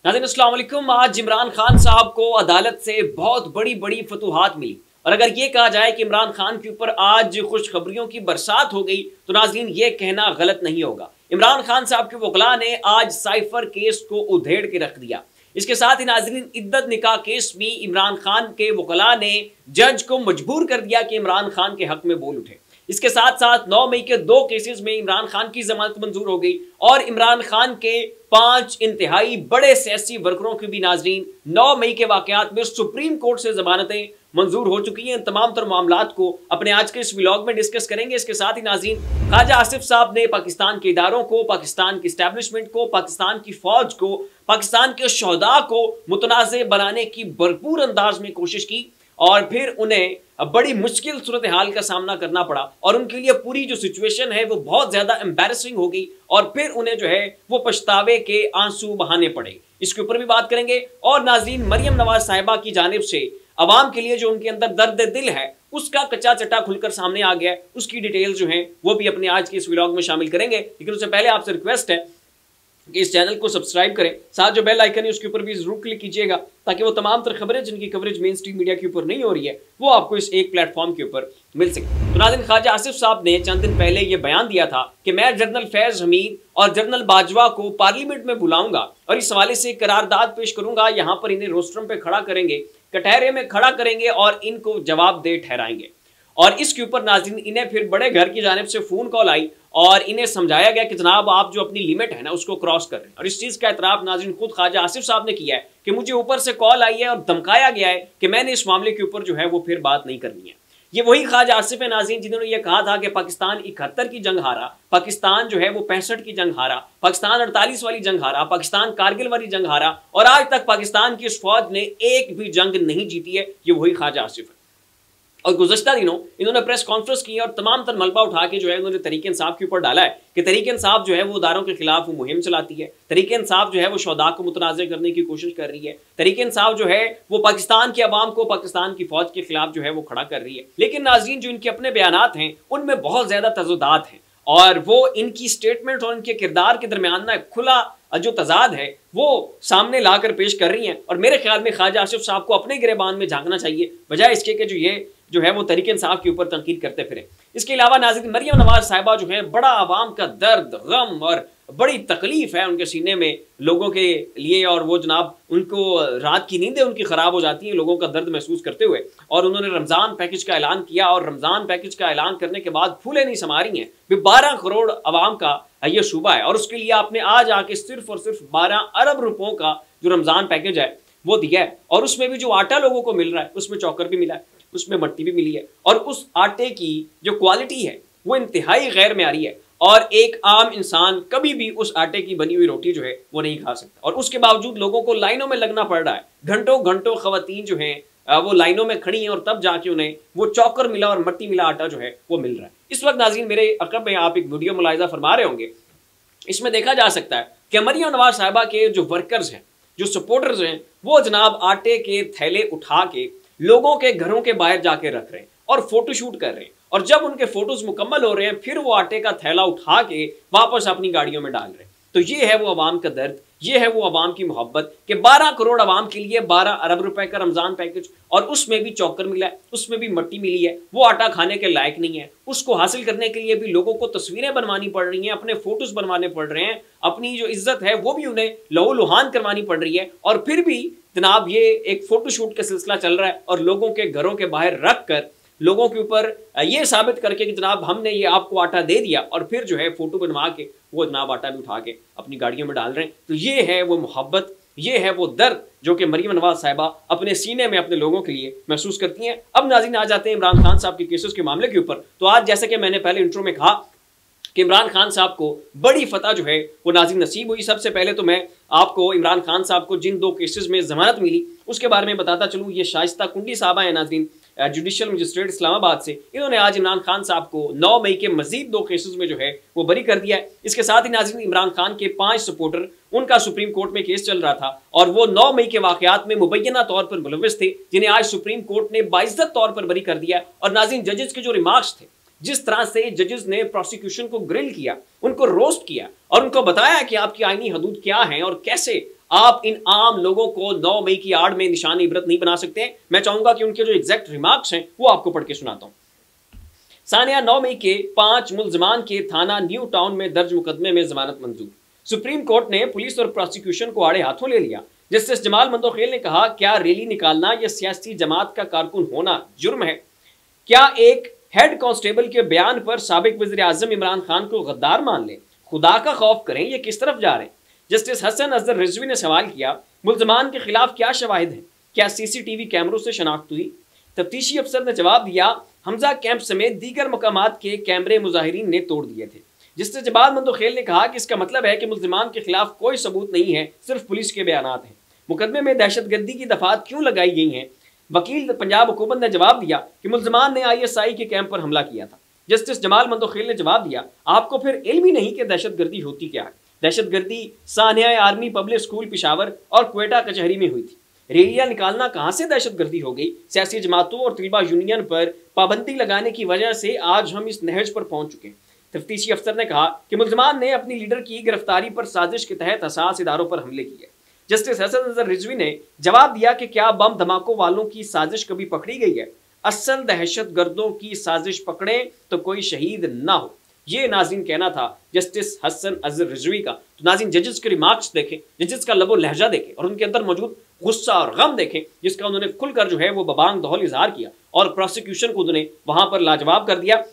नाज़रीन अस्सलाम वालेकुम। आज इमरान खान साहब को अदालत से बहुत बड़ी फतूहात मिली और अगर ये कहा जाए कि इमरान खान के ऊपर आज खुशखबरियों की बरसात हो गई तो नाज़रीन ये कहना गलत नहीं होगा। इमरान खान साहब के वकला ने आज साइफर केस को उधेड़ के रख दिया। इसके साथ ही नाज़रीन इद्दत निकाह केस में इमरान खान के वकला ने जज को मजबूर कर दिया कि इमरान खान के हक में बोल उठे। इसके साथ साथ 9 मई के 2 केसेस में इमरान खान की जमानत मंजूर हो गई और इमरान खान के 5 इंतहाई बड़े सियासी वर्करों की भी नाज़रीन 9 मई के वाकयात में सुप्रीम कोर्ट से जमानतें मंजूर हो चुकी हैं। तमाम तर मामलात को अपने आज के इस व्लॉग में डिस्कस करेंगे। इसके साथ ही नाज़रीन ख्वाजा आसिफ साहब ने पाकिस्तान के इदारों को, पाकिस्तान की एस्टेब्लिशमेंट को, पाकिस्तान की फौज को, पाकिस्तान के शोहदा को मुतनाज़े बनाने की भरपूर अंदाज में कोशिश की और फिर उन्हें बड़ी मुश्किल सूरत हाल का सामना करना पड़ा और उनके लिए पूरी जो सिचुएशन है वो बहुत ज्यादा एम्बैरेसिंग हो गई और फिर उन्हें जो है वो पछतावे के आंसू बहाने पड़े। इसके ऊपर भी बात करेंगे। और नाज़रीन मरियम नवाज साहिबा की जानिब से अवाम के लिए जो उनके अंदर दर्द दिल है उसका कच्चा चट्टा खुलकर सामने आ गया है, उसकी डिटेल जो है वो भी अपने आज के इस व्लॉग में शामिल करेंगे। लेकिन उससे पहले आपसे रिक्वेस्ट है कि इस चैनल को सब्सक्राइब करें, साथ जो बेल आइकन है उसके ऊपर भी जरूर क्लिक कीजिएगा ताकि वो तमाम तर खबरें जिनकी कवरेज मेन स्ट्रीम मीडिया के ऊपर नहीं हो रही है वो आपको इस एक प्लेटफॉर्म के ऊपर मिल सके। तो नाज़रीन ख्वाजा आसिफ साहब ने चंद दिन पहले ये बयान दिया था कि मैं जनरल फैज हमीद और जनरल बाजवा को पार्लियामेंट में बुलाऊंगा और इस हवाले से करारदाद पेश करूंगा, यहाँ पर इन्हें रोस्ट्रम पे खड़ा करेंगे, कटहरे में खड़ा करेंगे और इनको जवाबदेह ठहराएंगे। और इसके ऊपर नाज़रीन इन्हें फिर बड़े घर की जानिब से फोन कॉल आई और इन्हें समझाया गया कि जनाब आप जो अपनी लिमिट है ना उसको क्रॉस कर रहे हैं। और इस चीज़ का एतराफ़ नाज़रीन खुद ख्वाजा आसिफ साहब ने किया है कि मुझे ऊपर से कॉल आई है और धमकाया गया है कि मैंने इस मामले के ऊपर जो है वो फिर बात नहीं करनी है। ये वही ख्वाजा आसिफ है नाज़रीन जिन्होंने ये कहा था कि पाकिस्तान 71 की जंग हारा, पाकिस्तान जो है वो 65 की जंग हारा, पाकिस्तान 48 वाली जंग हारा, पाकिस्तान कारगिल वाली जंग हारा और आज तक पाकिस्तान की इस फौज ने एक भी जंग नहीं जीती है। ये वही ख्वाजा आसिफ है। और गुज़श्ता दिनों इन्होंने प्रेस कॉन्फ्रेंस की और तमाम तर मलबा उठा के जो है उन्होंने तहरीक इंसाफ के ऊपर डाला है कि तहरीक इंसाफ जो है वो दारों के खिलाफ वो मुहिम चलाती है, तहरीक इंसाफ जो है वो शोहदा को मुतनाज़ करने की कोशिश कर रही है, तहरीक इंसाफ जो है वो पाकिस्तान की आवाम को पाकिस्तान की फौज के खिलाफ जो है वो खड़ा कर रही है। लेकिन नाज़रीन जो इनके अपने बयानात हैं उनमें बहुत ज्यादा तज़ादात हैं और वो इनकी स्टेटमेंट और इनके किरदार के दरमियान ना खुला जो तजाद है वो सामने लाकर पेश कर रही हैं। और मेरे ख्याल में ख्वाजा आसिफ साहब को अपने गिरेबान में झांकना चाहिए बजाय इसके कि जो है वो तहरीक इंसाफ के ऊपर तनकीद करते फिरे। इसके अलावा नाज़रीन मरियम नवाज साहिबा जो है बड़ा आवाम का दर्द, गम और बड़ी तकलीफ है उनके सीने में लोगों के लिए और वो जनाब उनको रात की नींदें उनकी ख़राब हो जाती हैं लोगों का दर्द महसूस करते हुए। और उन्होंने रमज़ान पैकेज का ऐलान किया और रमज़ान पैकेज का ऐलान करने के बाद फूलें नहीं समा रही हैं। 12 करोड़ आवाम का ये सूबा है और उसके लिए आपने आज आके सिर्फ और सिर्फ 12 अरब रुपयों का जो रमज़ान पैकेज है वो दिया है। और उसमें भी जो आटा लोगों को मिल रहा है उसमें चौकर भी मिला है, उसमें मट्टी भी मिली है और उस आटे की जो क्वालिटी है वो इंतहाई गैर मेयारी है और एक आम इंसान कभी भी उस आटे की बनी हुई रोटी जो है वो नहीं खा सकता। और उसके बावजूद लोगों को लाइनों में लगना पड़ रहा है, घंटों घंटों खवातीन जो हैं वो लाइनों में खड़ी हैं और तब जाके उन्हें वो चौकर मिला और मट्टी मिला आटा जो है वो मिल रहा है। इस वक्त नाज़रीन मेरे अक़ब में आप एक वीडियो मुलाहिज़ा फरमा रहे होंगे, इसमें देखा जा सकता है कि मरियम नवाज साहिबा के जो वर्कर्स हैं, जो सपोर्टर्स हैं, वो जनाब आटे के थैले उठा के लोगों के घरों के बाहर जाके रख रहे हैं और फोटोशूट कर रहे हैं और जब उनके फोटोज मुकम्मल हो रहे हैं फिर वो आटे का थैला उठा के वापस अपनी गाड़ियों में डाल रहे हैं। तो ये है वो अवाम का दर्द, ये है वो अवाम की मोहब्बत कि 12 करोड़ अवाम के लिए 12 अरब रुपए का रमज़ान पैकेज और उसमें भी चौकर मिला है, उसमें भी मट्टी मिली है, वो आटा खाने के लायक नहीं है। उसको हासिल करने के लिए भी लोगों को तस्वीरें बनवानी पड़ रही हैं, अपने फोटोज बनवाने पड़ रहे हैं, अपनी जो इज्जत है वो भी उन्हें लहू लुहान करवानी पड़ रही है। और फिर भी जनाब ये एक फोटोशूट का सिलसिला चल रहा है और लोगों के घरों के बाहर रख कर लोगों के ऊपर ये साबित करके कि जनाब हमने ये आपको आटा दे दिया और फिर जो है फोटो बनवा के वो जनाब आटा भी उठा के अपनी गाड़ियों में डाल रहे हैं। तो ये है वो मोहब्बत, ये है वो दर्द जो कि मरियम नवाज साहिबा अपने सीने में अपने लोगों के लिए महसूस करती हैं। अब नाज़रीन आ जाते हैं इमरान खान साहब के केसेस के मामले के ऊपर। तो आज जैसे कि मैंने पहले इंट्रो में कहा कि इमरान खान साहब को बड़ी फतह जो है वो नाज़रीन नसीब हुई। सबसे पहले तो मैं आपको इमरान खान साहब को जिन 2 केसेस में जमानत मिली उसके बारे में बताता चलूँ। ये शाइस्ता कुंडी साहबा है नाज़रीन, जुडिशल मजिस्ट्रेट इस्लामाबाद से, इन्होंने आज इमरान खान साहब को 9 मई के मजीद 2 केसेस में जो है वो बरी कर दिया है। इसके साथ ही नाज़रीन इमरान खान के 5 सपोर्टर, उनका सुप्रीम कोर्ट में केस चल रहा था और वो 9 मई के वाकयात में मुबैना तौर पर मुलविस थे, जिन्हें आज सुप्रीम कोर्ट ने बाइज्जत तौर पर बरी कर दिया। और नाज़रीन जजेस के जो रिमार्क्स थे, जिस तरह से जजेस ने प्रोसिक्यूशन को ग्रिल किया, उनको रोस्ट किया और उनको बताया कि आपकी आईनी हदूद क्या है और कैसे आप इन आम लोगों को 9 मई की आड़ में निशान इबरत नहीं बना सकते। मैं चाहूंगा कि उनके जो एग्जैक्ट रिमार्क्स हैं वो आपको पढ़ के सुनाता हूं। सानिया, 9 मई के 5 मुलजमान के थाना न्यू टाउन में दर्ज मुकदमे में जमानत मंजूर। सुप्रीम कोर्ट ने पुलिस और प्रोसिक्यूशन को आड़े हाथों ले लिया। जस्टिस जमाल मंदोखेल ने कहा, क्या रैली निकालना या सियासी जमात का कारकुन होना जुर्म है? क्या एक हेड कांस्टेबल के बयान पर साबिक वज़ीर आज़म इमरान खान को गद्दार मान लें? खुदा का खौफ करें, ये किस तरफ जा रहे हैं? जस्टिस हसन अजहर रिजवी ने सवाल किया, मुलजमान के खिलाफ क्या शवाहिद हैं? क्या सीसीटीवी कैमरों से शनाख्त हुई? तफ्तीशी अफसर ने जवाब दिया, हमजा कैंप समेत दीगर मकामात के कैमरे मुजाहिरीन ने तोड़ दिए थे। जस्टिस जमाल मंदोखेल ने कहा कि इसका मतलब है कि मुलजमान के खिलाफ कोई सबूत नहीं है, सिर्फ पुलिस के बयानात हैं। मुकदमे में दहशतगर्दी की दफात क्यों लगाई गई हैं? वकील पंजाब हुकूमत ने जवाब दिया कि मुलजमान ने ISI के कैंप पर हमला किया था। जस्टिस जमाल मंदोखेल ने जवाब दिया, आपको फिर इल्म ही नहीं कि दहशतगर्दी होती क्या है। दहशतगर्दी Sania army public school Peshawar और क्वेटा कचहरी में हुई थी। रैलियां निकालना कहां से दहशतगर्दी हो गई? सियासी जमातों और तलबा यूनियन पर पाबंदी लगाने की वजह से आज हम इस नहज पर पहुंच चुके हैं। तफ्तीशी अफसर ने कहा कि मुलजमान ने अपनी लीडर की गिरफ्तारी पर साजिश के तहत हसास इदारों पर हमले किए। जस्टिस हसन अजहर रिजवी ने जवाब दिया कि क्या बम धमाकों वालों की साजिश कभी पकड़ी गई है? असल दहशत गर्दों की साजिश पकड़े तो कोई शहीद ना हो, ये नाज़रीन कहना था जस्टिस हसन अजहर रिजवी का। तो नाज़रीन, जजेस के रिमार्क्स देखें, जजेस का लबो लहजा देखें और उनके अंदर मौजूद गुस्सा और गम देखें, जिसका उन्होंने खुलकर जो है वो बबांग दहौल इजहार किया और प्रोसिक्यूशन को उन्होंने वहां पर लाजवाब कर दिया।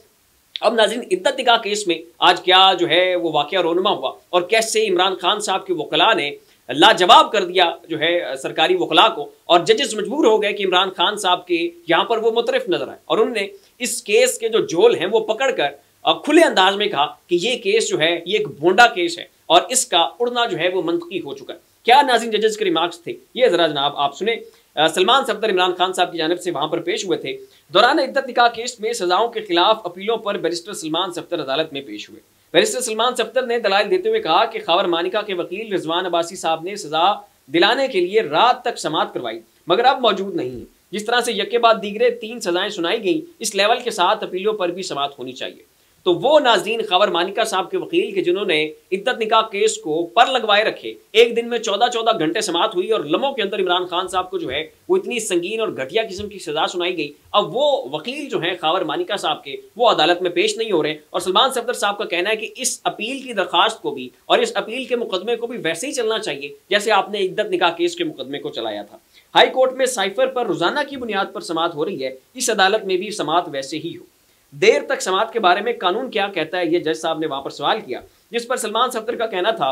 अब नाज़रीन, इद्दत निकाह केस में आज क्या जो है वो वाकया रोनुमा हुआ और कैसे इमरान खान साहब के वकला ने लाजवाब कर दिया जो है सरकारी वकला को, और जजेस मजबूर हो गए कि इमरान खान साहब के यहाँ पर वो मुतरफ नजर आए और उन्होंने इस केस के जो झोल हैं वो पकड़कर खुले अंदाज में कहा कि ये केस जो है ये एक भोंडा केस है और इसका उड़ना जो है वो मंतकी हो चुका है। क्या नाज़रीन जजेस के रिमार्क्स थे, ये जरा जनाब आप सुने। सलमान सफदर इमरान खान साहब की जानिब से वहां पर पेश हुए थे। दौरान इद्दत निकाह केस में सजाओं के खिलाफ अपीलों पर बैरिस्टर सलमान सफदर अदालत में पेश हुए। बैरिस्टर सलमान सफदर ने दलाइल देते हुए कहा कि खावर मानिका के वकील रिजवान अब्बासी साहब ने सजा दिलाने के लिए रात तक समाअत करवाई मगर अब मौजूद नहीं है। जिस तरह से यके बाद दीगरे 3 सजाएं सुनाई गई, इस लेवल के साथ अपीलों पर भी समाअत होनी चाहिए। तो वो नाज़रीन खावर मानिका साहब के वकील के जिन्होंने इद्दत निकाह केस को पर लगवाए रखे, एक दिन में 14-14 घंटे समाअत हुई और लम्हों के अंदर इमरान खान साहब को जो है वो इतनी संगीन और घटिया किस्म की सजा सुनाई गई। अब वो वकील जो है खावर मानिका साहब के, वो अदालत में पेश नहीं हो रहे और सलमान सफदर साहब का कहना है कि इस अपील की दरखास्त को भी और इस अपील के मुकदमे को भी वैसे ही चलना चाहिए जैसे आपने इद्दत निकाह केस के मुकदमे को चलाया था। हाई कोर्ट में साइफर पर रोजाना की बुनियाद पर समाअत हो रही है, इस अदालत में भी समाअत वैसे ही हो। देर तक समाअत के बारे में कानून क्या कहता है, ये जज साहब ने वहां पर सवाल किया, जिस पर सलमान सफदर का कहना था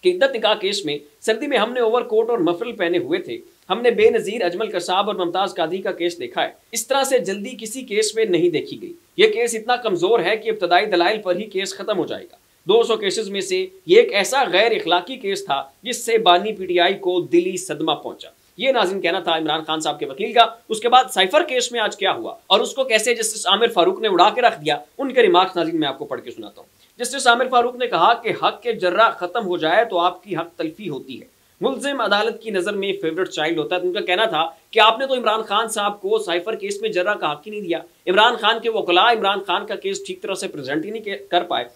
कि इद्दत निकाह केस में सर्दी में हमने ओवरकोट और मफरल पहने हुए थे। हमने बेनजीर अजमल कसाब और मुमताज कादरी का केस देखा है। इस तरह से जल्दी किसी केस में नहीं देखी गई। ये केस इतना कमजोर है कि इब्तदाई दलाइल पर ही केस खत्म हो जाएगा। 200 केसेस में से ये एक ऐसा गैर इखलाकी केस था जिससे बानी PTI को दिली सदमा पहुंचा। ये नाज़रीन कहना था इमरान खान साहब के वकील का। उसके बाद साइफर केस में आज क्या हुआ और उसको कैसे जस्टिस आमिर फारूक ने उड़ा के रख दिया, उनके रिमार्क्स नाज़रीन मैं आपको पढ़ के सुनाता हूँ। जस्टिस आमिर फारूक ने कहा कि हक के जर्रा खत्म हो जाए तो आपकी हक तलफी होती है। मुल्जिम अदालत की नजर में फेवरेट चाइल्ड होता है। उनका कहना था कि आपने तो इमरान खान साहब को साइफर केस में जर्रा का हक ही नहीं दिया। इमरान खान के वकला इमरान खान का केस ठीक तरह से प्रेजेंट ही नहीं कर पाए।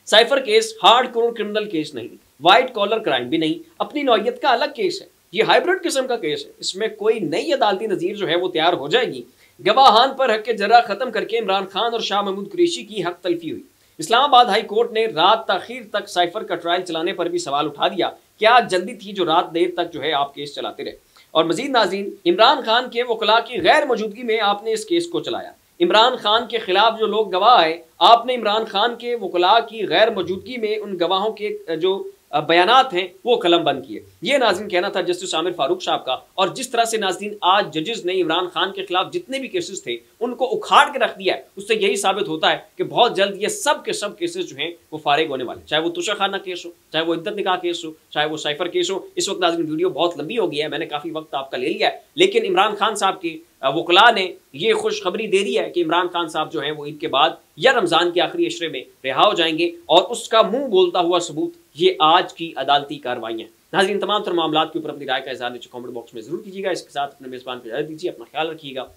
Cipher case hard core criminal case नहीं, व्हाइट कॉलर क्राइम भी नहीं, अपनी नौयत का अलग केस है। ये हाइब्रिड किस्म का केस है। इसमें कोई नई अदालती नज़ीर जो है वो तैयार हो जाएगी। गवाहान पर हक के जर्रा खत्म करके इमरान खान और शाह महमूद कुरैशी की हक तलफी हुई। इस्लामाबाद हाई कोर्ट ने रात ताखीर तक साइफर का ट्रायल चलाने पर भी सवाल उठा दिया। क्या जल्दी थी जो रात देर तक जो है आप केस चलाते रहे? और मजीद नाज़रीन, इमरान खान के वकला की गैर मौजूदगी में आपने इस केस को चलाया। इमरान खान के खिलाफ जो लोग गवाह आए, आपने इमरान खान के वकला की गैर मौजूदगी में उन गवाहों के जो बयानात हैं वो कलम बंद किए। ये नाज़रीन कहना था जस्टिस आमिर फारूक साहब का। और जिस तरह से नाज़रीन आज जजेस ने इमरान खान के खिलाफ जितने भी केसेस थे उनको उखाड़ के रख दिया है, उससे यही साबित होता है कि बहुत जल्द ये सब के सब केसेस जो हैं वो फारिग होने वाले, चाहे वो तुशाखाना केस हो, चाहे वो इद्दत निकाह केस हो, चाहे वो साइफर केस हो। इस वक्त नाज़रीन वीडियो बहुत लंबी हो गई है, मैंने काफ़ी वक्त आपका ले लिया है, लेकिन इमरान खान साहब की वकला ने ये खुशखबरी दे दी है कि इमरान खान साहब जो हैं वो ईद के बाद या रमज़ान के आखिरी अशरे में रिहा हो जाएंगे और उसका मुंह बोलता हुआ सबूत ये आज की अदालती कार्रवाइयाँ। नाज़रीन, तमाम तर मामलात के ऊपर अपनी राय का इज़हार नीचे कमेंट बॉक्स में जरूर कीजिएगा। इसके साथ अपने मेज़बान को इजाज़त दीजिए। अपना ख्याल रखिएगा।